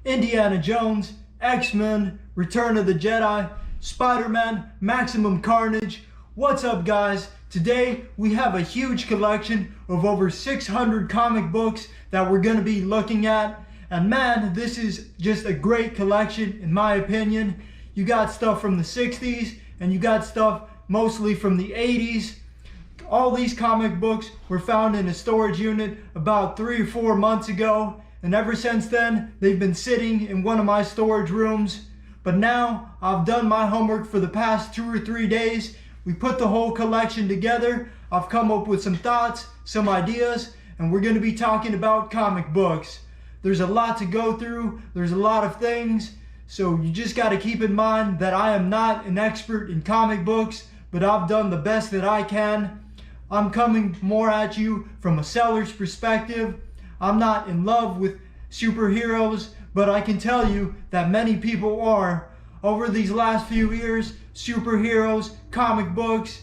Indiana Jones, X-Men, Return of the Jedi, Spider-Man, Maximum Carnage. What's up, guys? Today we have a huge collection of over 600 comic books that we're going to be looking at. And man, this is just a great collection in my opinion. You got stuff from the 60s and you got stuff mostly from the 80s. All these comic books were found in a storage unit about 3 or 4 months ago, and ever since then they've been sitting in one of my storage rooms. But now I've done my homework for the past 2 or 3 days. We put the whole collection together. I've come up with some thoughts, some ideas, and we're going to be talking about comic books. There's a lot to go through. There's a lot of things. So you just got to keep in mind that I am not an expert in comic books, but I've done the best that I can. I'm coming more at you from a seller's perspective. I'm not in love with superheroes, but I can tell you that many people are. Over these last few years, superheroes, comic books,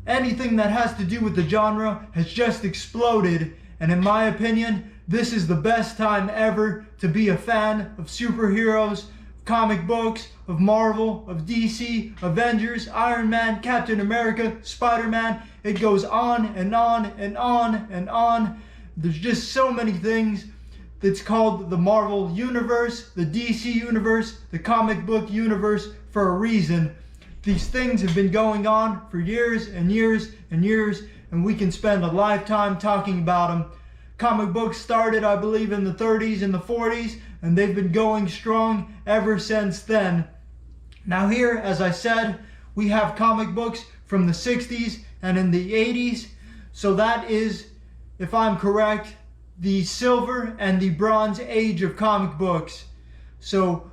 anything that has to do with the genre has just exploded. And in my opinion, this is the best time ever to be a fan of superheroes, comic books, of Marvel, of DC, Avengers, Iron Man, Captain America, Spider-Man. It goes on and on and on and on. There's just so many things. It's called the Marvel Universe, the DC Universe, the comic book universe for a reason. These things have been going on for years and years and years, and we can spend a lifetime talking about them. Comic books started, I believe, in the 30s and the 40s, and they've been going strong ever since then. Now here, as I said, we have comic books from the 60s and in the 80s. So that is, if I'm correct, the silver and the bronze age of comic books. So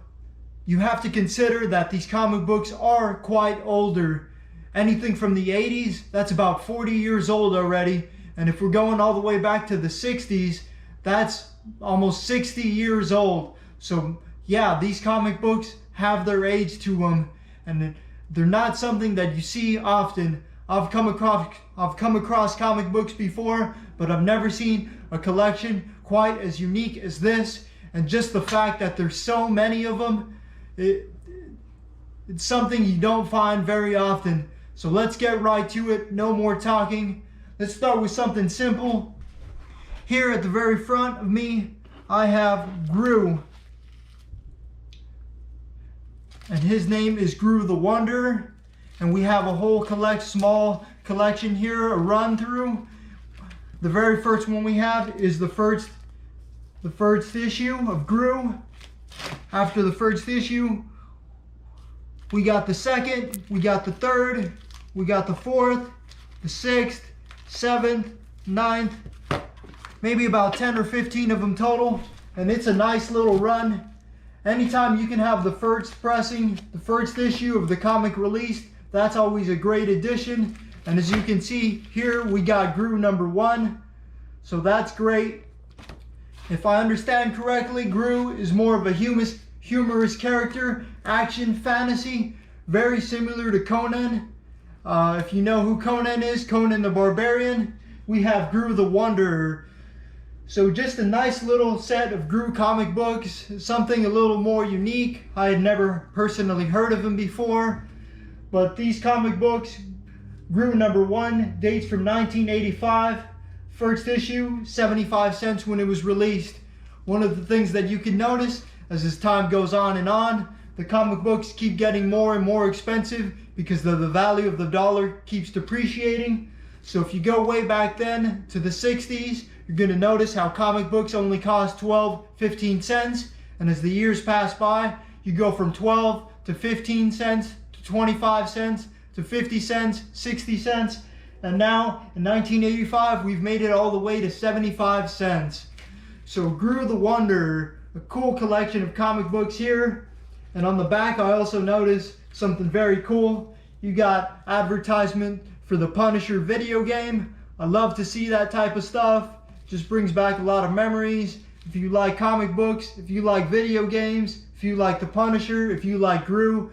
you have to consider that these comic books are quite older. Anything from the 80s, that's about 40 years old already. And if we're going all the way back to the 60s, that's almost 60 years old. So yeah, these comic books have their age to them, and they're not something that you see often. I've come across comic books before, but I've never seen a collection quite as unique as this. And just the fact that there's so many of them, it's something you don't find very often. So let's get right to it. No more talking. Let's start with something simple. Here at the very front of me, I have Gru. And his name is Gru the Wanderer. And we have a whole small collection here, a run through. The very first one we have is the first issue of Gru. After the first issue, we got the second, we got the third, we got the fourth, the sixth, 7th, 9th, maybe about 10 or 15 of them total, and it's a nice little run. Anytime you can have the first pressing, the first issue of the comic released, that's always a great addition. And as you can see here, we got Gru #1, so that's great. If I understand correctly, Gru is more of a humorous character, action, fantasy, very similar to Conan. If you know who Conan is, Conan the Barbarian, we have Gru the Wanderer. So just a nice little set of Gru comic books, something a little more unique. I had never personally heard of him before, but these comic books, Gru #1 dates from 1985. First issue, 75 cents when it was released. One of the things that you can notice as time goes on and on, the comic books keep getting more and more expensive because the value of the dollar keeps depreciating. So if you go way back then to the 60s, you're going to notice how comic books only cost 12, 15 cents. And as the years pass by, you go from 12 to 15 cents to 25 cents to 50 cents, 60 cents. And now in 1985, we've made it all the way to 75 cents. So Gru the Wanderer, a cool collection of comic books here. And on the back, I also noticed something very cool. You got advertisement for the Punisher video game. I love to see that type of stuff. Just brings back a lot of memories. If you like comic books, if you like video games, if you like the Punisher, if you like Gru,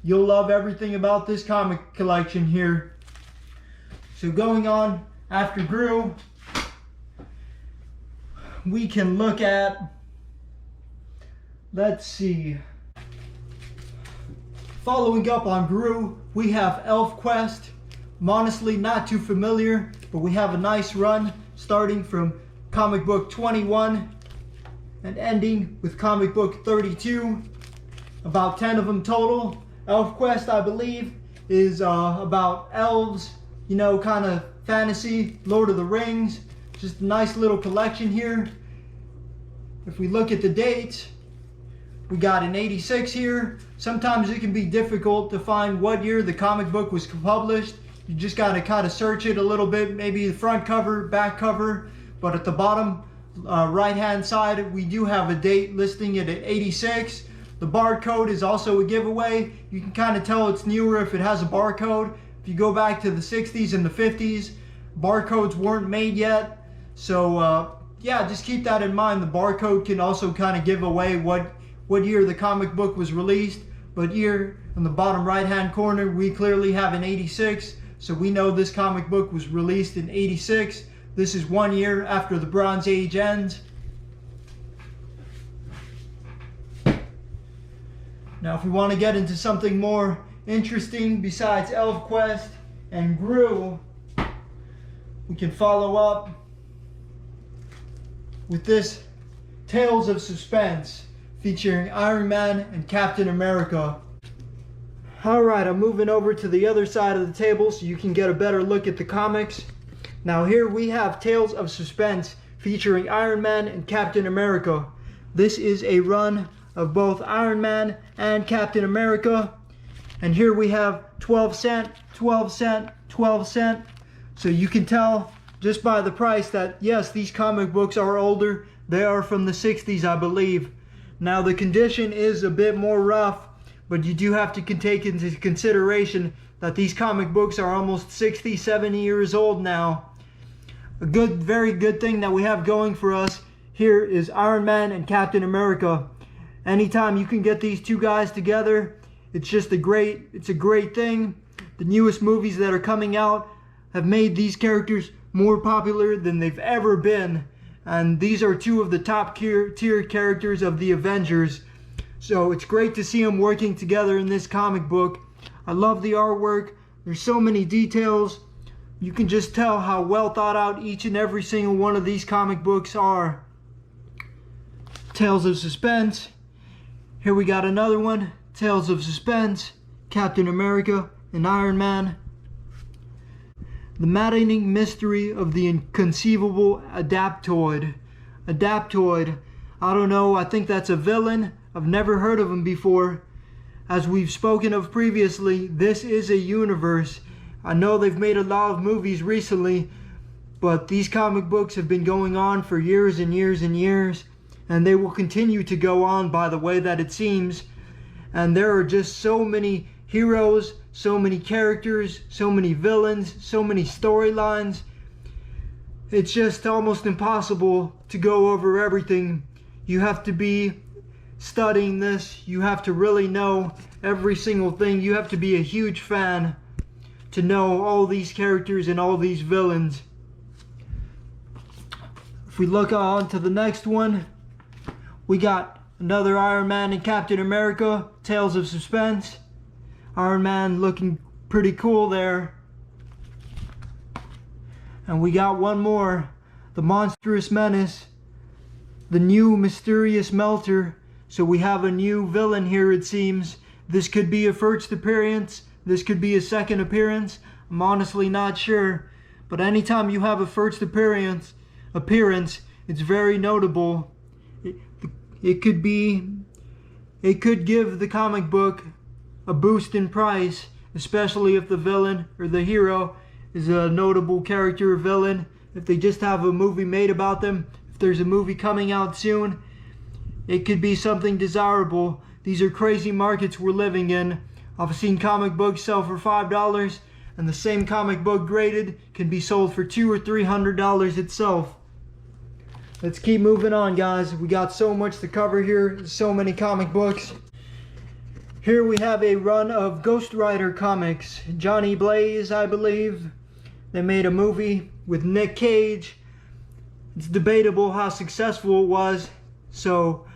you'll love everything about this comic collection here. So going on after Gru, we can look at Let's see. Following up on Gru, we have Elfquest. I'm honestly not too familiar, but we have a nice run starting from comic book 21 and ending with comic book 32. About 10 of them total. Elfquest, I believe, is about elves, you know, kind of fantasy, Lord of the Rings. Just a nice little collection here. If we look at the dates, we got an 86 here. Sometimes it can be difficult to find what year the comic book was published. You just got to kind of search it a little bit, maybe the front cover, back cover. But at the bottom right hand side, we do have a date listing it at 86. The barcode is also a giveaway. You can kind of tell it's newer if it has a barcode. If you go back to the 60s and the 50s, barcodes weren't made yet. So yeah, just keep that in mind. The barcode can also kind of give away what year the comic book was released. But here in the bottom right hand corner, we clearly have an 86. So we know this comic book was released in 86. This is 1 year after the Bronze Age ends. Now if we want to get into something more interesting besides Elfquest and Gru, we can follow up with this Tales of Suspense featuring Iron Man and Captain America. Alright, I'm moving over to the other side of the table so you can get a better look at the comics. Now here we have Tales of Suspense featuring Iron Man and Captain America. This is a run of both Iron Man and Captain America. And here we have 12 cent, 12 cent, 12 cent. So you can tell just by the price that yes, these comic books are older. They are from the 60s, I believe. Now the condition is a bit more rough, but you do have to take into consideration that these comic books are almost 60, 70 years old now. A very good thing that we have going for us here is Iron Man and Captain America. Anytime you can get these two guys together, it's a great thing. The newest movies that are coming out have made these characters more popular than they've ever been. And these are two of the top tier characters of the Avengers. So it's great to see them working together in this comic book. I love the artwork. There's so many details. You can just tell how well thought out each and every single one of these comic books are. Tales of Suspense. Here we got another one. Tales of Suspense, Captain America and Iron Man. The maddening mystery of the inconceivable Adaptoid. Adaptoid. I don't know, I think that's a villain. I've never heard of him before. As we've spoken of previously, this is a universe. I know they've made a lot of movies recently, but these comic books have been going on for years and years and years, and they will continue to go on by the way that it seems. And there are just so many heroes, so many characters, so many villains, so many storylines. It's just almost impossible to go over everything. You have to be studying this. You have to really know every single thing. You have to be a huge fan to know all these characters and all these villains. If we look on to the next one, we got another Iron Man and Captain America, Tales of Suspense. Iron Man looking pretty cool there. And we got one more, the Monstrous Menace, the new Mysterious Melter. So we have a new villain here, it seems. This could be a first appearance. This could be a second appearance. I'm honestly not sure. But anytime you have a first appearance, it's very notable. It could give the comic book a boost in price, especially if the villain or the hero is a notable character or villain. If they just have a movie made about them, if there's a movie coming out soon, it could be something desirable. These are crazy markets we're living in. I've seen comic books sell for $5, and the same comic book graded can be sold for $200 or $300 itself. Let's keep moving on, guys. We got so much to cover here, so many comic books. Here we have a run of Ghost Rider comics. Johnny Blaze, I believe. They made a movie with Nick Cage. It's debatable how successful it was. So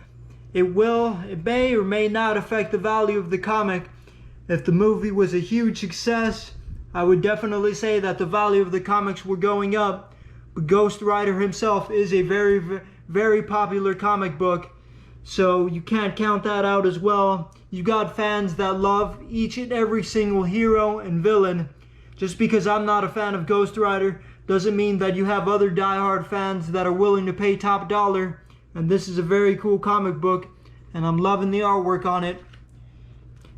It may or may not affect the value of the comic. If the movie was a huge success, I would definitely say that the value of the comics were going up. But Ghost Rider himself is a very, very popular comic book, so you can't count that out as well. You got fans that love each and every single hero and villain. Just because I'm not a fan of Ghost Rider doesn't mean that you have other diehard fans that are willing to pay top dollar. And this is a very cool comic book, and I'm loving the artwork on it.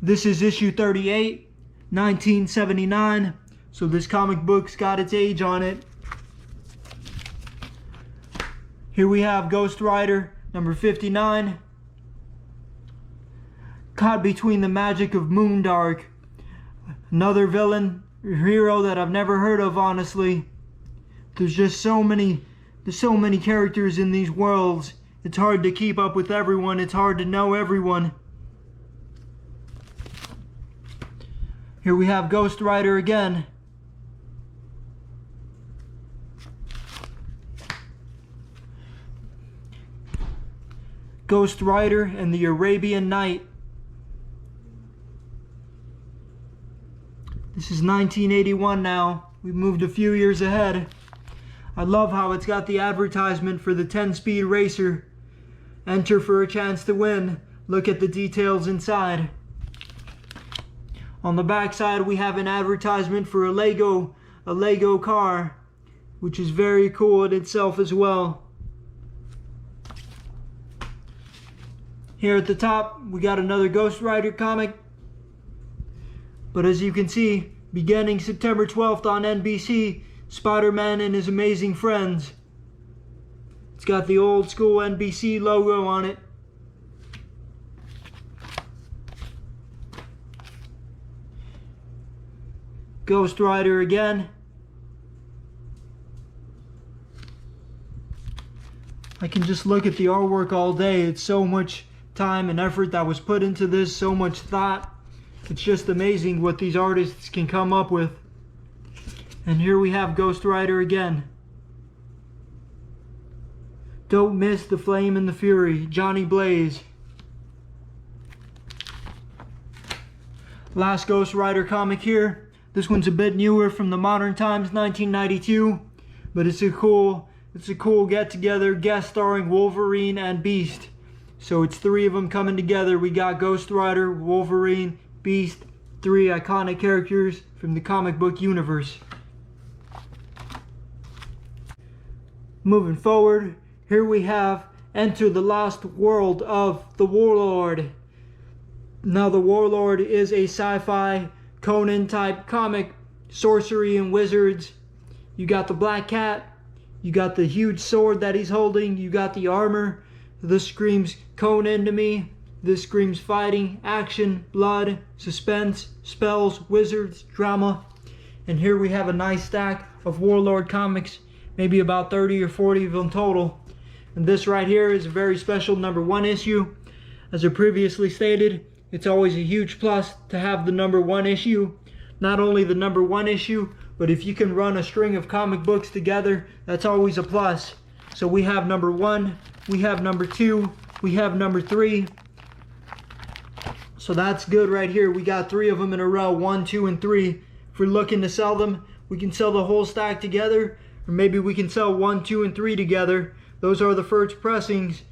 This is issue 38, 1979, so this comic book's got its age on it. Here we have Ghost Rider number 59. Caught between the magic of Moondark. Another villain, hero that I've never heard of, honestly. There's just so many characters in these worlds. It's hard to keep up with everyone. It's hard to know everyone. Here we have Ghost Rider again. Ghost Rider and the Arabian Night. This is 1981 now. We've moved a few years ahead. I love how it's got the advertisement for the 10-speed racer. Enter for a chance to win. Look at the details inside. On the back side we have an advertisement for a Lego car, which is very cool in itself as well. Here at the top we got another Ghost Rider comic. But as you can see, beginning September 12th on NBC, Spider-Man and His Amazing Friends. It's got the old school NBC logo on it. Ghost Rider again. I can just look at the artwork all day. It's so much time and effort that was put into this, so much thought. It's just amazing what these artists can come up with. And here we have Ghost Rider again. Don't miss the flame and the fury, Johnny Blaze. Last Ghost Rider comic here. This one's a bit newer, from the Modern Times, 1992. But it's a cool get-together, guest starring Wolverine and Beast. So it's three of them coming together. We got Ghost Rider, Wolverine, Beast, three iconic characters from the comic book universe. Moving forward, here we have Enter the Lost World of the Warlord. Now the Warlord is a sci-fi Conan type comic, sorcery and wizards. You got the black cat, you got the huge sword that he's holding, you got the armor. This screams Conan to me. This screams fighting, action, blood, suspense, spells, wizards, drama. And here we have a nice stack of Warlord comics, maybe about 30 or 40 of them total. And this right here is a very special #1 issue. As I previously stated, it's always a huge plus to have the #1 issue. Not only the #1 issue, but if you can run a string of comic books together, that's always a plus. So we have #1, we have #2, we have #3. So that's good right here. We got 3 of them in a row, 1, 2, and 3. If we're looking to sell them, we can sell the whole stack together, or maybe we can sell 1, 2, and 3 together. Those are the first pressings.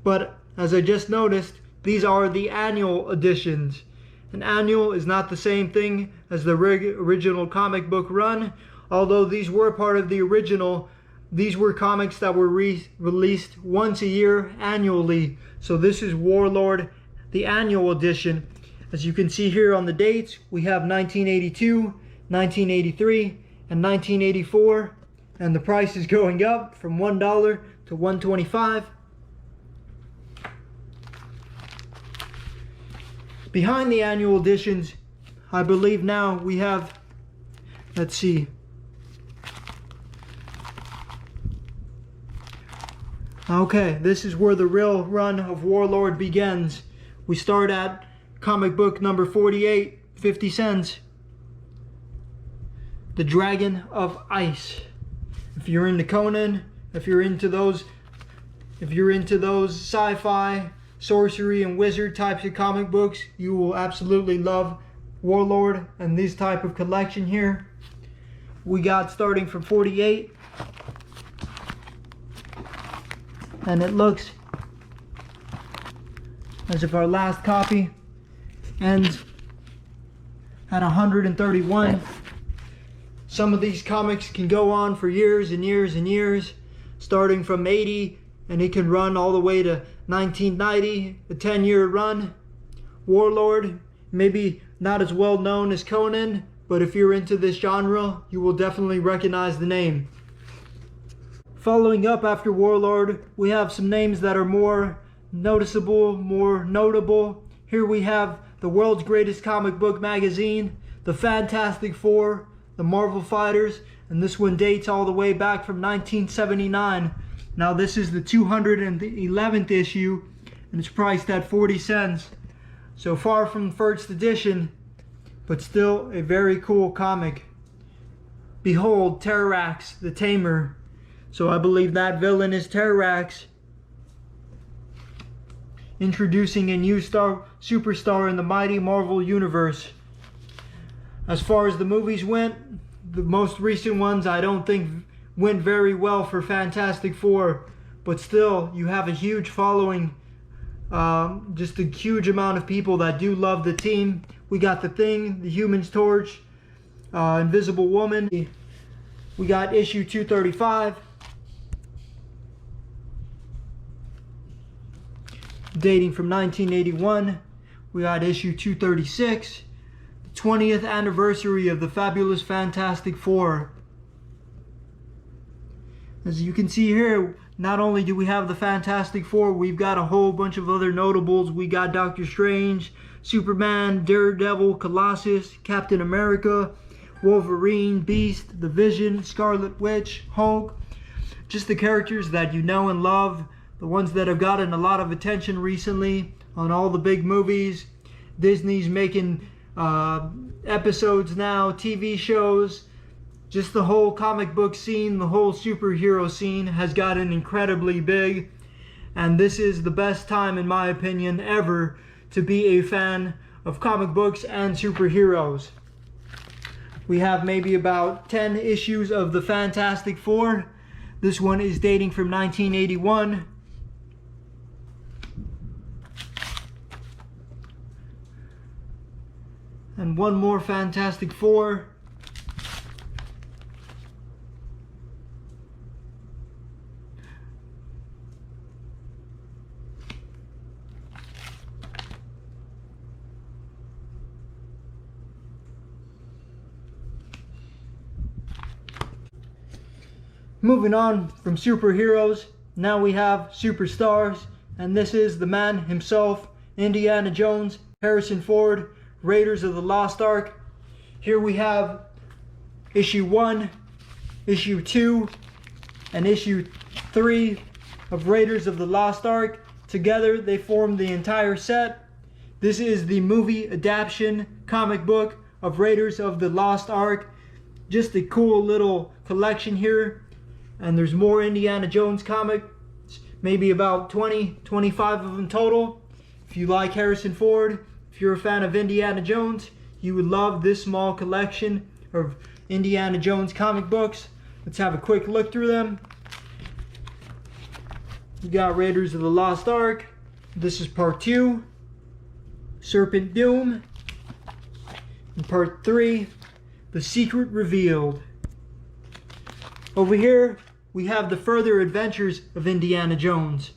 But as I just noticed, these are the annual editions. An annual is not the same thing as the original comic book run. Although these were part of the original, these were comics that were released once a year annually. So this is Warlord, the annual edition. As you can see here on the dates, we have 1982, 1983, and 1984. And the price is going up from $1 to $1.25. Behind the annual editions, I believe now we have, let's see. Okay, this is where the real run of Warlord begins. We start at comic book number 48, 50 cents. The Dragon of Ice. If you're into Conan, if you're into those sci-fi sorcery and wizard types of comic books, you will absolutely love Warlord and this type of collection here. We got starting from 48, and it looks as if our last copy ends at 131. Some of these comics can go on for years and years and years, starting from 80, and it can run all the way to 1990, a 10-year run. Warlord, maybe not as well known as Conan, but if you're into this genre, you will definitely recognize the name. Following up after Warlord, we have some names that are more noticeable, more notable. Here we have the world's greatest comic book magazine, the Fantastic Four, the Marvel Fighters, and this one dates all the way back from 1979. Now this is the 211th issue, and it's priced at 40 cents. So far from first edition, but still a very cool comic. Behold Terrax the Tamer. So I believe that villain is Terrax. Introducing a new superstar in the mighty Marvel Universe. As far as the movies went, the most recent ones I don't think went very well for Fantastic Four, but still you have a huge following, just a huge amount of people that do love the team. We got the Thing, the Human Torch, Invisible Woman. We got issue 235. Dating from 1981. We got issue 236. The 20th anniversary of the Fabulous Fantastic Four. As you can see here, not only do we have the Fantastic Four, we've got a whole bunch of other notables. We got Doctor Strange, Superman, Daredevil, Colossus, Captain America, Wolverine, Beast, the Vision, Scarlet Witch, Hulk. Just the characters that you know and love. The ones that have gotten a lot of attention recently on all the big movies. Disney's making episodes now, TV shows. Just the whole comic book scene, the whole superhero scene has gotten incredibly big. And this is the best time, in my opinion, ever to be a fan of comic books and superheroes. We have maybe about 10 issues of the Fantastic Four. This one is dating from 1981. And one more Fantastic Four. Moving on from superheroes, now we have superstars, and this is the man himself, Indiana Jones, Harrison Ford, Raiders of the Lost Ark. Here we have issue 1, issue 2, and issue 3 of Raiders of the Lost Ark. Together they form the entire set. This is the movie adaptation comic book of Raiders of the Lost Ark. Just a cool little collection here. And there's more Indiana Jones comics, maybe about 20, 25 of them total. If you like Harrison Ford, if you're a fan of Indiana Jones, you would love this small collection of Indiana Jones comic books. Let's have a quick look through them. We got Raiders of the Lost Ark. This is part 2. Serpent Doom. And part 3, The Secret Revealed. Over here, we have the further adventures of Indiana Jones.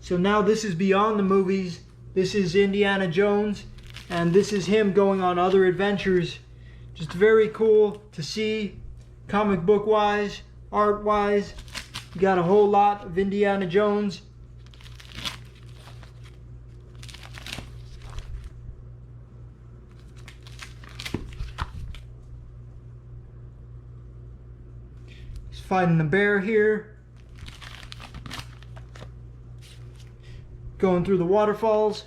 So now this is beyond the movies. This is Indiana Jones, and this is him going on other adventures. Just very cool to see, comic book wise, art wise. You got a whole lot of Indiana Jones. He's fighting the bear here. Going through the waterfalls.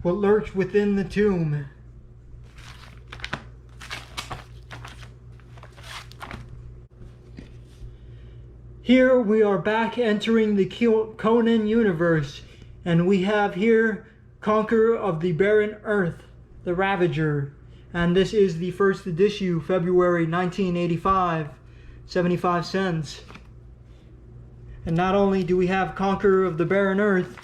What lurks within the tomb. Here we are back entering the Conan universe, and we have here Conqueror of the Barren Earth, the Ravager, and this is the first issue, February 1985, 75 cents. And not only do we have Conqueror of the Barren Earth,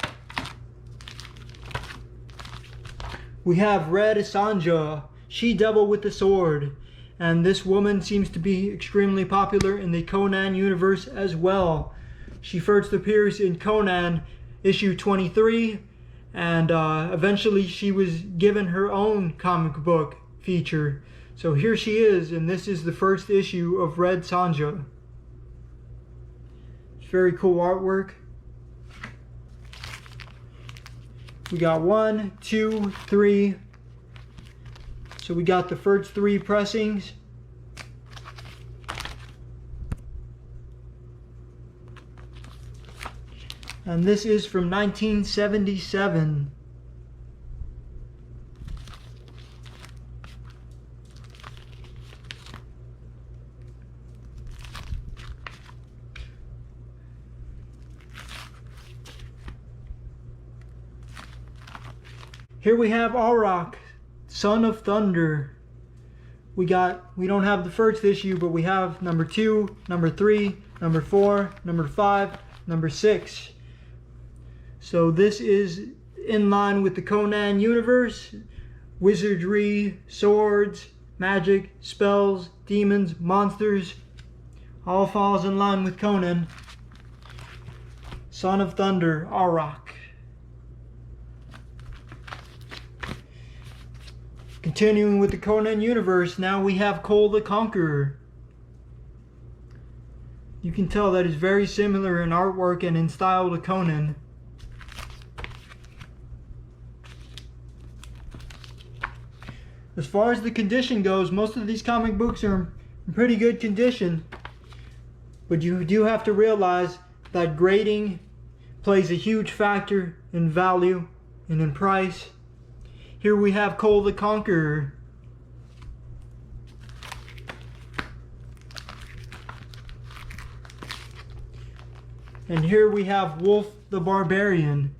we have Red Sanja, She-Devil with the Sword. And this woman seems to be extremely popular in the Conan universe as well. She first appears in Conan issue 23, and eventually she was given her own comic book feature. So here she is, and this is the first issue of Red Sanja. It's very cool artwork. We got 1, 2, 3. So we got the first 3 pressings. And this is from 1977. Here we have Auroch, Son of Thunder. We don't have the first issue, but we have number 2, number 3, number 4, number 5, number 6. So this is in line with the Conan universe. Wizardry, swords, magic, spells, demons, monsters, all falls in line with Conan. Son of Thunder, Auroch. Continuing with the Conan universe, now we have Cole the Conqueror. You can tell that is very similar in artwork and in style to Conan. As far as the condition goes, most of these comic books are in pretty good condition. But you do have to realize that grading plays a huge factor in value and in price. Here we have Cole the Conqueror. And here we have Wolf the Barbarian.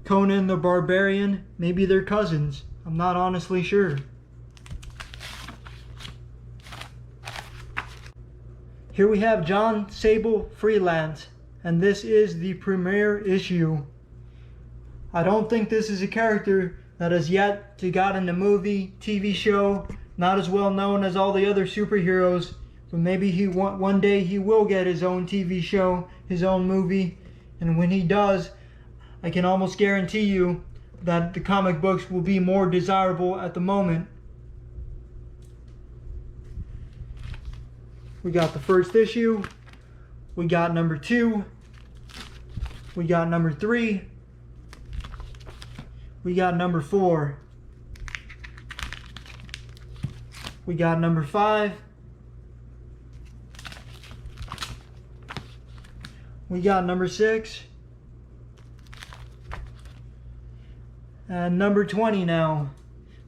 Conan the Barbarian, maybe they're cousins. I'm not honestly sure. Here we have John Sable Freelance, and this is the premiere issue. I don't think this is a character that has yet to got in a movie, TV show, not as well known as all the other superheroes, but maybe one day he will get his own TV show, his own movie, and when he does, I can almost guarantee you that the comic books will be more desirable at the moment. We got the first issue, we got number 2, we got number 3, we got number 4, we got number 5, we got number 6, and number 20 now.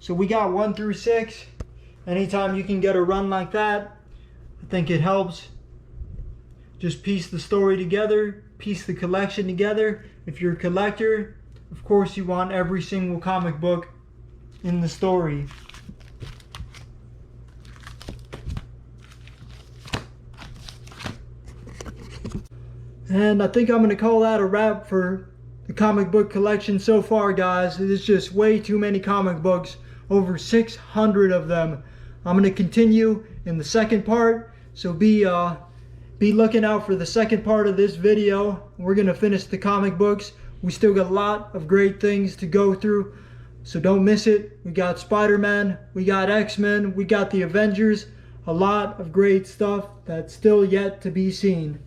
So we got 1 through 6. Anytime you can get a run like that, I think it helps. Just piece the story together, piece the collection together. If you're a collector, of course you want every single comic book in the story. And I think I'm going to call that a wrap for the comic book collection so far, guys. It is just way too many comic books, over 600 of them. I'm going to continue in the second part, so be looking out for the second part of this video. We're going to finish the comic books. We still got a lot of great things to go through, so don't miss it. We got Spider-Man, we got X-Men, we got the Avengers, a lot of great stuff that's still yet to be seen.